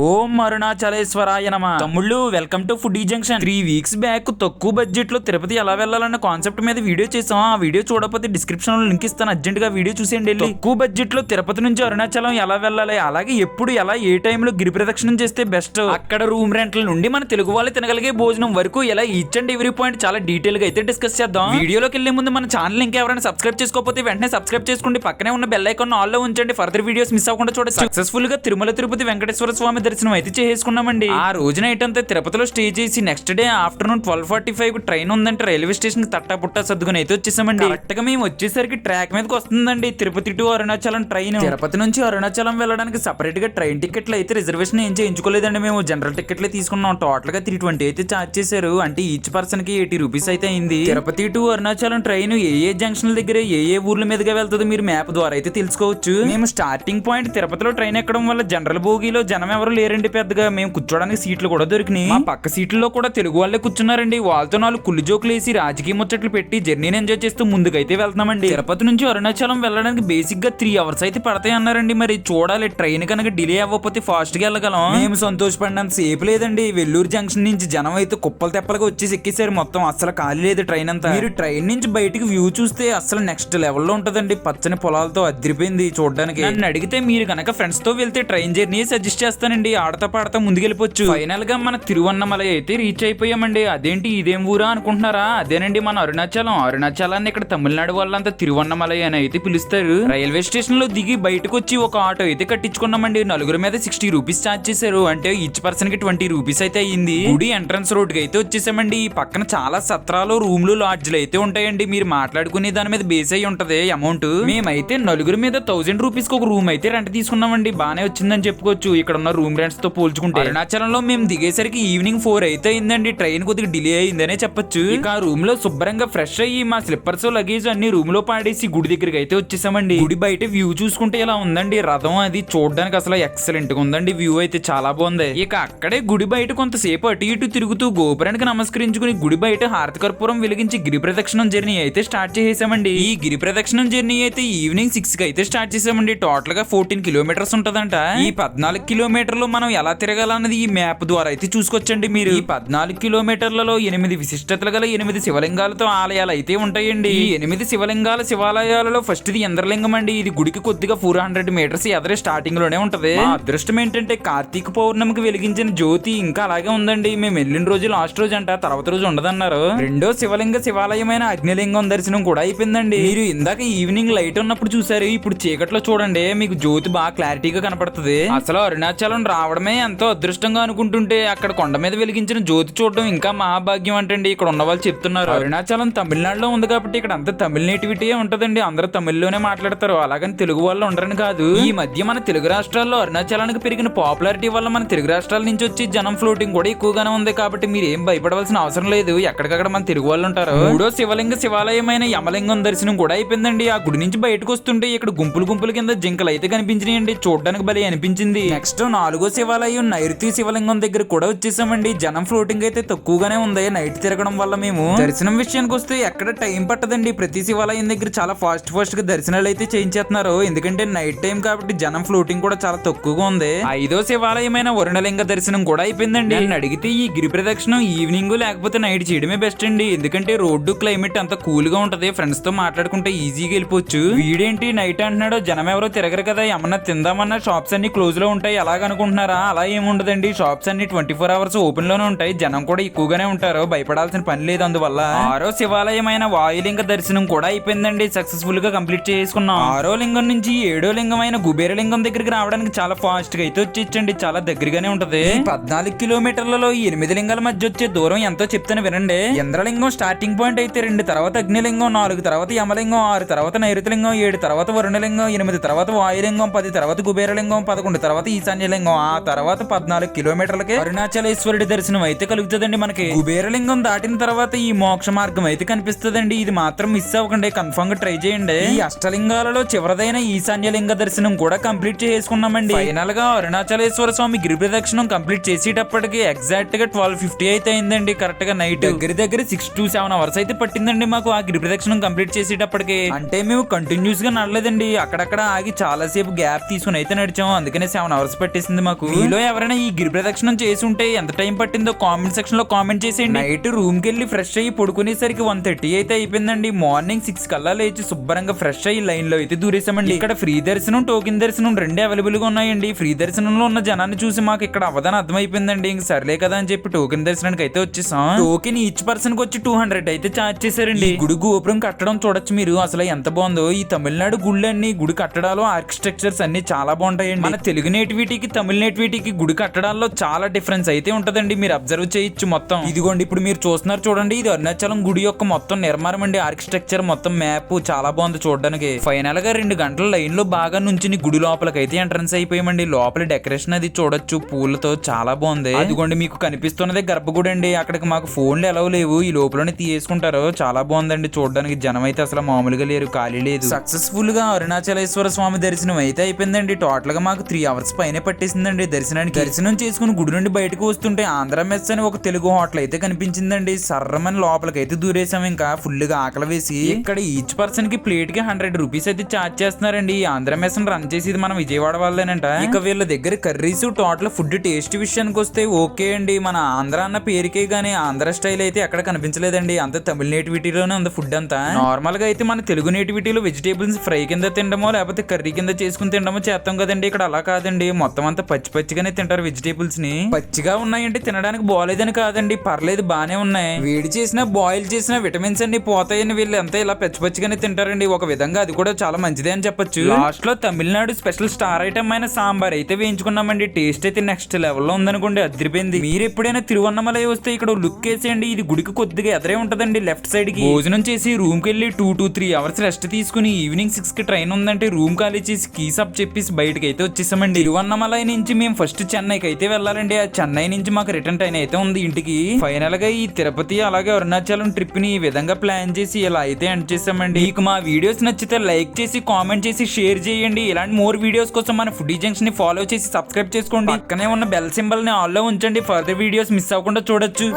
ఓం అరుణాచలేశ్వరాయ నమ. తమ్ముళ్ళు welcome to foodie junction. 3 weeks back తక్కువ బడ్జెట్ లో తిరుపతి ఎలా వెళ్ళాలన్న కాన్సెప్ట్ మీద వీడియో చేసాం. ఆ వీడియో చూడకపోతే డిస్క్రిప్షన్ లో లింక్ ఇస్తాను, అర్జెంట్ గా వీడియో చూసేయండి. తక్కువ బడ్జెట్ లో తిరుపతి నుంచి అరుణాచలం ఎలా వెళ్ళాలి, అలాగే ఎప్పుడు ఎలా ఏ టైంలో గిరి ప్రదక్షిణం చేస్తే బెస్ట్, అక్కడ రూమ్ రెంట్ల నుండి మన తెలుగు వాళ్ళు తినగలిగే భోజనం వరకు ఎలా ఈచ్ అండ్ ఎవ్రీ పాయింట్ చాలా డీటెయిల్ గా అయితే డిస్కస్ చేద్దాం. వీడియోలోకి వెళ్లే ముందు మన ఛానల్ ఇంకా ఎవరైనా సబ్స్క్రైబ్ చేసుకోకపోతే వెంటనే సబ్స్క్రైబ్ చేసుకోండి, పక్కనే ఉన్న బెల్ ఐకాన్ ఆల్ లో ఉంచండి. ఫర్దర్ వీడియోస్ మిస్ అవ్వకుండా చూడండి. సక్సెస్ఫుల్ గా తిరుమల తిరుపతి వెంకటేశ్వర స్వామి దర్శనం అయితే చేసుకున్నామండి. ఆ రోజు నైట్ అంతా తిరుపతిలో స్టే చేసి నెక్స్ట్ డే ఆఫ్టర్నూన్ 12:45 ట్రైన్ ఉందంటే రైల్వే స్టేషన్ కి తట్టా పుట్టా సర్దుకుని అయితే వచ్చేసామండి. కరెక్ట్ గా మేము వచ్చేసరికి ట్రాక్ మీదకి వస్తుందండి తిరుపతి టు అరుణాచలం ట్రైన్. తిరుపతి నుంచి అరుణాచలం వెళ్ళడానికి సెపరేట్ గా ట్రైన్ టికెట్లు అయితే రిజర్వేషన్ ఏం చేయించుకోలేదండి, మేము జనరల్ టికెట్లే తీసుకున్నాం. టోటల్ గా 320 అయితే చార్జ్ చేశారు, అంటే ఈచ్ పర్సన్ కి 80 రూపీస్ అయితే అయింది. Tirupati to Arunachalam train A junction దగ్గర ఏ ఊర్ల మీదుగా వెళ్తుంది మీరు మ్యాప్ ద్వారా అయితే తెలుసుకోవచ్చు. మేము స్టార్టింగ్ పాయింట్ తిరుపతిలో ట్రైన్ ఎక్కడం వల్ల జనరల్ బోగిలో జనం ఎవరు లేరండి పెద్దగా. మేము కూర్చోడానికి సీట్లు కూడా దొరికినాయి. మా పక్క సీట్లలో కూడా తెలుగు వాళ్ళే కూర్చున్నారండి. వాళ్ళతో 4 కుళ్ళు జోకులు వేసి రాజకీయ ముచ్చట్లు పెట్టి జర్నీని ఎంజాయ్ చేస్తూ ముందుకైతే వెళ్తున్నామండి. తిరుపతి నుంచి అరుణాచలం వెళ్ళడానికి బేసిక్ గా 3 అవర్స్ అయితే పడతాయి అన్నారండి. మరి చూడాలి, ట్రైన్ కనుక డిలే అవ్వకపోతే ఫాస్ట్ గా వెళ్ళగలం. మేము సంతోషపడినంత సేపు లేదండి. వెల్లూరు జంక్షన్ నుంచి జనం అయితే కుప్పలు తెప్పలుగా వచ్చేసి ఎక్కేసారు. మొత్తం అసలు ఖాళీ లేదు ట్రైన్ అంతా. మీరు ట్రైన్ నుంచి బయటకు వ్యూ చూస్తే అసలు నెక్స్ట్ లెవెల్లో ఉంటదండి. పచ్చని పొలాలతో అదిరిపోయింది చూడడానికి. నన్ను అడిగితే మీరు కనుక ఫ్రెండ్స్ తో వెళ్తే ట్రైన్ జర్నీ సజెస్ట్ చేస్తానండి. ఆడతా పాడతా ముందుకెళ్ళిపోవచ్చు. ఫైనల్ గా మన తిరువన్నమలై అయితే రీచ్ అయిపోయామండి. అదేంటి ఇదేం ఊరా అనుకుంటున్నారా, అదేనండి మన అరుణాచలం. అరుణాచలాన్ని ఇక్కడ తమిళనాడు వాళ్ళంతా తిరువన్నమలై అని అయితే పిలుస్తారు. రైల్వే స్టేషన్ లో దిగి బయటకు వచ్చి ఒక ఆటో అయితే కట్టించుకున్నామండి. నలుగురు మీద 60 రూపీస్ ఛార్జ్ చేశారు, అంటే ఈచ్ పర్సన్ కి 20 రూపీస్ అయితే అయ్యింది. గుడి ఎంట్రన్స్ రోడ్ కి అయితే వచ్చేసామండి. ఈ పక్కన చాలా సత్రాలు, రూమ్లు, లాడ్జ్లు అయితే ఉంటాయండి. మీరు మాట్లాడుకునే దాని మీద బేస్ అయి ఉంటది అమౌంట్. మేమైతే నలుగురు మీద 1000 రూపీస్ కి ఒక రూమ్ అయితే రెంట్ తీసుకున్నామండి. బానే వచ్చిందని చెప్పుకోవచ్చు ఇక్కడ ఉన్న రూమ్ రెంట్స్ తో పోల్చుకుంటే. అరుణాచలంలో మేము దిగేసరికి ఈవినింగ్ 4 అయితే అయిందండి. ట్రైన్ కొద్దిగా డిలే అయిందనే చెప్పొచ్చు. ఇక ఆ రూమ్ లో శుభ్రంగా ఫ్రెష్ అయ్యి మా స్లిప్పర్స్, లగేజ్ అన్ని రూమ్ లో పాడేసి గుడి దగ్గరికి అయితే వచ్చేసామండి. గుడి బయట వ్యూ చూసుకుంటే ఇలా ఉందండి. రథం అది చూడడానికి అసలు ఎక్సలెంట్ గా ఉందండి. వ్యూ అయితే చాలా బాగుంది. ఇక అక్కడే గుడి బయట కొంతసేపు అటు ఇటు తిరుగుతూ గోపురానికి నమస్కరించుకుని గుడి బయట హారతి కర్పూరం వెలిగించి గిరి ప్రదక్షిణం జర్నీ అయితే స్టార్ట్ చేసేసామండి. ఈ గిరి ప్రదక్షిణం జర్నీ అయితే ఈవినింగ్ 6 కి అయితే స్టార్ట్ చేసామండి. టోటల్ గా 14 కిలోమీటర్స్ ఉంటదంట. ఈ 14 కిలోమీటర్లు మనం ఎలా తిరగాలన్నది ఈ మ్యాప్ ద్వారా అయితే చూసుకోవచ్చండి. మీరు ఈ 14 కిలోమీటర్లలో 8 విశిష్టతలు గల 8 శివలింగాలతో ఆలయాలు అయితే ఉంటాయండి. ఈ 8 శివలింగాల శివాలయాలలో ఫస్ట్ ఇది ఇంద్రలింగం అండి. ఇది గుడికి కొద్దిగా 400 మీటర్స్ ఎదరే స్టార్టింగ్ లోనే ఉంటది. మా అదృష్టం ఏంటంటే కార్తీక పౌర్ణమికి వెలిగించిన జ్యోతి ఇంకా అలాగే ఉందండి. మేము వెళ్ళిన రోజు లాస్ట్ రోజు అంట, తర్వాత రోజు ఉండదన్నారు. రెండో శివలింగ శివాలయమైన అగ్నిలింగం దర్శనం కూడా అయిపోయిందండి. మీరు ఇందాక ఈవినింగ్ లైట్ ఉన్నప్పుడు చూసారు, ఇప్పుడు చీకట్లో చూడండి మీకు జ్యోతి బాగా క్లారిటీగా కనపడుతుంది. అసలు అరుణాచలం రావడమే ఎంతో అదృష్టంగా అనుకుంటుంటే అక్కడ కొండ మీద వెలిగించిన జ్యోతి చూడడం ఇంకా మహాభాగ్యం అంటండి ఇక్కడ ఉన్న వాళ్ళు చెప్తున్నారు. అరుణాచలం తమిళనాడులో ఉంది కాబట్టి ఇక్కడ అంతా తమిళ నేటివిటీ ఉంటదండి. అందరూ తమిళ్లోనే మాట్లాడతారు, అలాగని తెలుగు వాళ్ళు ఉండరని కాదు. ఈ మధ్య మన తెలుగు రాష్ట్రాల్లో అరుణాచలానికి పెరిగిన పాపులారిటీ వల్ల మన తెలుగు రాష్ట్రాల నుంచి వచ్చి జనం ఫ్లోటింగ్ కూడా ఎక్కువగానే ఉంది. కాబట్టి మీరు ఏం భయపడవలసిన అవసరం లేదు, ఎక్కడికక్కడ మన తెలుగు వాళ్ళు ఉంటారు. మూడో శివలింగ శివాలయమైన యమలింగం దర్శనం కూడా అయిపోయిందండి. ఆ గుడి నుంచి బయటకు వస్తుంటే ఇక్కడ గుంపులు గుంపుల కింద జింకలు అయితే కనిపించినాయండి. చూడడానికి భలే అనిపించింది. నెక్స్ట్ 4వ శివాలయం నైరుతి శివలింగం దగ్గర కూడా వచ్చేసామండి. జనం ఫ్లోటింగ్ అయితే తక్కువగానే ఉంది నైట్ తిరగడం వల్ల. మేము దర్శనం విషయానికి వస్తే ఎక్కడ టైం పట్టదండి. ప్రతి శివాలయం దగ్గర చాలా ఫాస్ట్ గా దర్శనాలు అయితే చేయించేస్తున్నారు, ఎందుకంటే నైట్ టైం కాబట్టి జనం ఫ్లోటింగ్ కూడా చాలా తక్కువగా ఉంది. 5వ శివాలయమైన వరుణలింగ దర్శనం కూడా అయిపోయిందండి. నేను అడిగితే ఈ గిరి ప్రదక్షిణం ఈవినింగ్ లేకపోతే నైట్ చేయడమే బెస్ట్ అండి, ఎందుకంటే రోడ్డు క్లైమేట్ అంత కూల్ గా ఉంటది. ఫ్రెండ్స్ తో మాట్లాడుకుంటే ఈజీగా వెళ్ళిపోవచ్చు. వీడేంటి నైట్ అంటున్నాడు, జనం ఎవరో తిరగరు కదా, ఏమన్నా తిందామన్నా షాప్స్ అన్ని క్లోజ్ లో ఉంటాయి ఎలాగనుకుంటున్నారా, అలా ఏముండదండి. షాప్స్ అన్ని 24 అవర్స్ ఓపెన్ లోనే ఉంటాయి. జనం కూడా ఎక్కువగానే ఉంటారు, భయపడాల్సిన పని లేదు. అందువల్ల 6వ శివాలయమైన వాయులింగ దర్శనం కూడా అయిపోయిందండి. సక్సెస్ఫుల్ గా కంప్లీట్ చేసుకున్నాం. 6వ లింగం నుంచి 7వ లింగమైన కుబేరలింగం దగ్గరికి రావడానికి చాలా ఫాస్ట్ గా అయితే వచ్చేచ్చండి, చాలా దగ్గరగానే ఉంటది. 14 కిలోమీటర్లలో 8 లింగాల మధ్య వచ్చే దూరం ఎంతో చెప్తాను వినండి. ఇంద్రలింగం స్టార్టింగ్ పాయింట్ అయితే 2, తర్వాత అగ్నిలింగం, 4 తర్వాత యమలింగం, 6 తర్వాత నైరుతిలింగం, 7 తర్వాత వరుణలింగం, 8 తర్వాత వాయులింగం, 10 తర్వాత కుబేరలింగం, 11 తర్వాత ఈశాన్యలింగం. ఆ తర్వాత 14 కిలోమీటర్లకి అరుణాచలేశ్వరుడి దర్శనం అయితే కలుగుతుందండి మనకి. కుబేరలింగం దాటిన తర్వాత ఈ మోక్ష మార్గం అయితే కనిపిస్తుందండి. ఇది మాత్రం మిస్ అవ్వకండి, కన్ఫర్మ్ గా ట్రై చేయండి. ఈ అష్టలింగాలలో చివరిదైన ఈశాన్యలింగ దర్శనం కూడా కంప్లీట్ చేసుకున్నామండి. ఫైనల్ గా అరుణాచలేశ్వర స్వామి గిరి ప్రదక్షిణం కంప్లీట్ చేసేటప్పటికి ఎగ్జాక్ట్ గా 12:50 అయితే అయిందండి. కరెక్ట్ గా నైట్ దగ్గర 6 to 7 అవర్స్ అయితే పట్టిందండి మాకు ఆ గిరి ప్రదక్షిణం కంప్లీట్ చేసేటప్పటికి. అంటే మేము కంటిన్యూస్ గా నడలేదండి, అక్కడక్కడ ఆగి చాలా సేపు గ్యాప్ తీసుకుని అయితే నడిచాము, అందుకనే 7 అవర్స్ పట్టేసింది మాకు. మీలో ఎవరైనా ఈ గిరి ప్రదక్షిణం చేసి ఉంటే ఎంత టైం పట్టిందో కామెంట్ సెక్షన్ లో కామెంట్ చేసేయండి. నైట్ రూమ్ కి వెళ్ళి ఫ్రెష్ అయ్యి పడుకునేసరికి 1:30 అయితే అయిపోయిందండి. మార్నింగ్ 6 కల్లా లేచి శుభ్రంగా ఫ్రెష్ అయ్యి లైన్ లో అయితే దూరేసామండి. ఇక్కడ ఫ్రీ దర్శనం టోకెన్ దర్శనం రెండే అవైలబుల్ గా ఉన్నాయండి. ఫ్రీ దర్శనంలో ఉన్న జనాన్ని చూసి మాకు ఇక్కడ అవదాని అర్థమైపోయిందండి. ఇంక సర్లే కదా అని చెప్పి టోకెన్ దర్శనానికి అయితే వచ్చేసాం. టోకెన్ ఈచ్ పర్సన్ కి వచ్చి 200 అయితే చార్జ్ చేశారండి. గుడి గోపురం కట్టడం చూడొచ్చు మీరు, అసలు ఎంత బాగుందో. ఈ తమిళనాడు గుళ్ళన్నీ గుడి కట్టడాలు ఆర్కిటెక్చర్స్ అన్ని చాలా బాగుంటాయండి. మన తెలుగు నేటివిటీకి తమిళ నేటివిటీకి గుడి కట్టడాల్లో చాలా డిఫరెన్స్ అయితే ఉంటదండి. మీరు అబ్జర్వ్ చేయొచ్చు మొత్తం. ఇదిగోండి ఇప్పుడు మీరు చూస్తున్నారు చూడండి, ఇది అరుణాచలం గుడి యొక్క మొత్తం నిర్మాణం అండి. ఆర్కిటెక్చర్ మొత్తం మ్యాప్ చాలా బాగుంది చూడడానికి. ఫైనల్ గా 2 గంటల లైన్ లో బాగా నుంచి గుడి లోపలికి అయితే ఎంట్రన్స్ అయిపోయామండి. లోపల డెకరేషన్ అది చూడొచ్చు పూలతో చాలా బాగుంది. అదిగోండి మీకు కనిపిస్తున్నదే గర్భగుడి అండి. అక్కడికి మాకు ఫోన్లు ఎలా లేవు, ఈ లోపలనే తీసుకుంటారు. చాలా బాగుందండి చూడడానికి. జనం అయితే అసలు మామూలుగా లేరు, ఖాళీ లేదు. సక్సెస్ఫుల్ గా అరుణాచలేశ్వర స్వామి దర్శనం అయితే అయిపోయిందండి. టోటల్ గా మాకు 3 అవర్స్ పైన పట్టేసిందండి దర్శనానికి. దర్శనం చేసుకుని గుడి నుండి బయటకు వస్తుంటే ఆంధ్ర మెస్ అని ఒక తెలుగు హోటల్ అయితే కనిపించిందండి. సర్రమని లోపలికి అయితే దూరేసాం. ఇంకా ఫుల్ గా ఆకలి వేసి ఇక్కడ ఈచ్ పర్సన్ కి ప్లేట్ కి 100 రూపీస్ అయితే చార్జ్ చేస్తున్నారండి. ఆంధ్ర మెస్ రన్ చేసేది మనం విజయవాడ వాళ్ళేనంట. ఇక వీళ్ళ దగ్గర కర్రీస్ టోటల్ ఫుడ్ టేస్ట్ విషయానికి వస్తే ఓకే అండి. మన ఆంధ్ర అన్న పేరుకే గానీ ఆంధ్ర స్టైల్ అయితే ఎక్కడ కనిపించలేదండి. అంత తమిళ నేటివిటీలోనే ఉంది ఫుడ్ అంతా. నార్మల్ గా అయితే మన తెలుగు నేటివిటీలో వెజిటేబుల్స్ ఫ్రై కింద తినడమో లేకపోతే కర్రీ కింద చేసుకుని తినడమో చేస్తాం కదండి. ఇక్కడ అలా కాదండి, మొత్తం అంతా పచ్చిగానే తింటారు వెజిటేబుల్స్ ని. పచ్చిగా ఉన్నాయంటే తినడానికి బాగాలేదని కాదండి, పర్లేదు బానే ఉన్నాయి. వేడి చేసినా బాయిల్ చేసినా విటమిన్స్ అన్ని పోతాయని వీళ్ళు అంతా ఇలా పచ్చిగానే తింటారండి. ఒక విధంగా అది కూడా చాలా మంచిదే అని చెప్పొచ్చు. లాస్ట్ లో తమిళనాడు స్పెషల్ స్టార్ ఐటమ్ అయిన సాంబార్ అయితే వేయించుకున్నామండి. టేస్ట్ అయితే నెక్స్ట్ లెవెల్ లో ఉందనుకోండి, అదిరిపోయింది. మీరు ఎప్పుడైనా తిరువన్నమలై వస్తే ఇక్కడ లుక్ వేసేయండి. ఇది గుడికి కొద్దిగా ఎదరే ఉంటదండి లెఫ్ట్ సైడ్ కి. భోజనం చేసి రూమ్ కి వెళ్ళి 2 to 3 అవర్స్ రెస్ట్ తీసుకుని ఈవినింగ్ 6 కి ట్రైన్ ఉందంటే రూమ్ ఖాళీ చేసి కీస్ అప్ చెప్పేసి బయటకి అయితే వచ్చేసామండి. తిరువన్నమలై నుంచి మేము ఫస్ట్ చెన్నైకి అయితే వెళ్ళాలండి. ఆ చెన్నై నుంచి మాకు రిటర్న్ ట్రైన్ అయితే ఉంది ఇంటికి. ఫైనల్ గా ఈ తిరుపతి అలాగే అరుణాచలం ట్రిప్ ని ఈ విధంగా ప్లాన్ చేసి ఇలా అయితే ఎండ్ చేసామండి. మీకు మా వీడియోస్ నచ్చితే లైక్ చేసి కామెంట్ చేసి షేర్ చేయండి. ఇలాంటి మోర్ వీడియోస్ కోసం మన ఫుడీ జంక్షన్ ని ఫాలో చేసి సబ్స్క్రైబ్ చేసుకోండి. పక్కనే ఉన్న బెల్ సింబల్ ని ఆల్ లో ఉంచండి. ఫర్దర్ వీడియోస్ మిస్ అవ్వకుండా చూడొచ్చు.